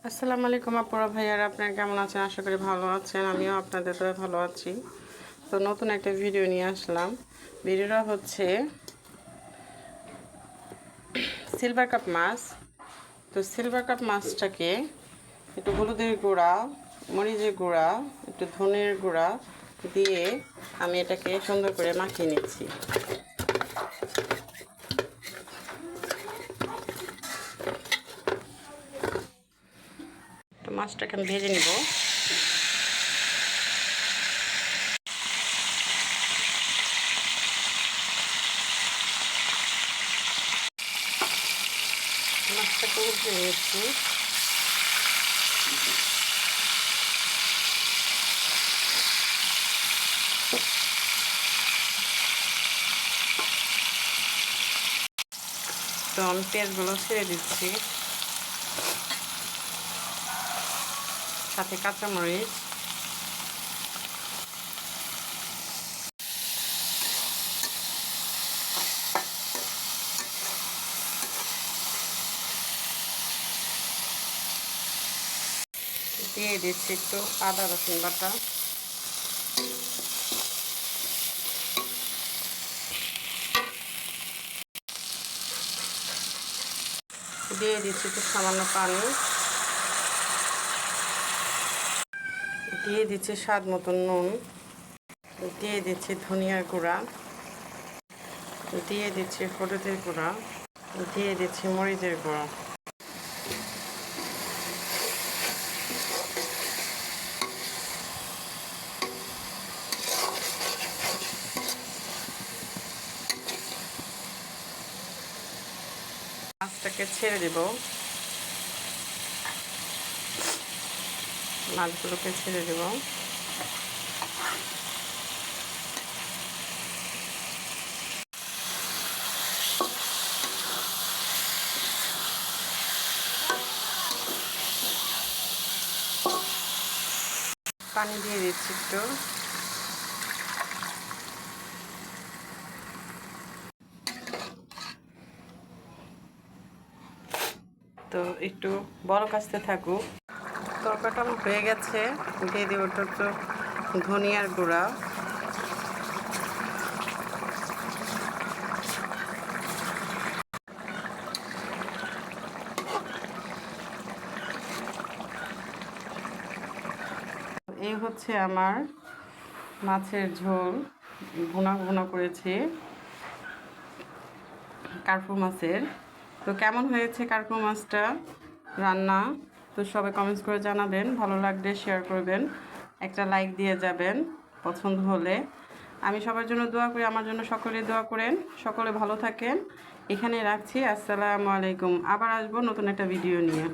আসসালামু আলাইকুম আপুরা ভাইয়ারা, আপনারা কেমন আছেন? আশা করি ভালো আছেন। আমিও আপনাদের তো ভালো আছি। তো নতুন একটা ভিডিও নিয়ে আসলাম। ভিডিওটা হচ্ছে সিলভার কাপ মাছ। তো সিলভার কাপ মাছটাকে একটু হলুদের গুঁড়া, মরিচের গুঁড়া, একটু ধনের গুঁড়া দিয়ে আমি এটাকে সুন্দর করে মাখিয়ে নিচ্ছি। তো মাছটাকে আমি ভেজে নিব। মাছটাকে উঠিয়ে নিচ্ছি। তো আমি পেঁয়াজগুলো ছেড়ে দিচ্ছি, সাথে কাঁচামরিচ, দিয়ে দিচ্ছি একটু আদা রসুন বাটা, দিয়ে দিচ্ছি একটু সামান্য পানি, দিয়ে দিচ্ছি স্বাদ মতন নুন, দিয়ে দিচ্ছি ধনিয়ার গুঁড়া, দিয়ে দিচ্ছি হলুদের গুঁড়া, দিয়ে দিচ্ছি মরিচের গুঁড়া। মাছটাকে ছেড়ে দেব, মাছগুলোকে ছেড়ে দেব। পানি দিয়ে দিচ্ছি একটু। তো একটু বড় কাছতে থাকুক। তরকারিটা আমার হয়ে গেছে। দিয়ে দেবো একটু ধনিয়ার গুঁড়া, এই হচ্ছে আমার মাছের ঝোল, ভুনা ভুনা করেছি কার্পু মাছের। তো কেমন হয়েছে কার্পু মাছটা রান্না? তো সবাই কমেন্টস করে জানাবেন, ভালো লাগলে শেয়ার করবেন, একটা লাইক দিয়ে যাবেন পছন্দ হলে। আমি সবার জন্য দোয়া করি, আমার জন্য সকলে দোয়া করেন। সকলে ভালো থাকেন। এখানে রাখছি। আসসালামু আলাইকুম। আবার আসবো নতুন একটা ভিডিও নিয়ে।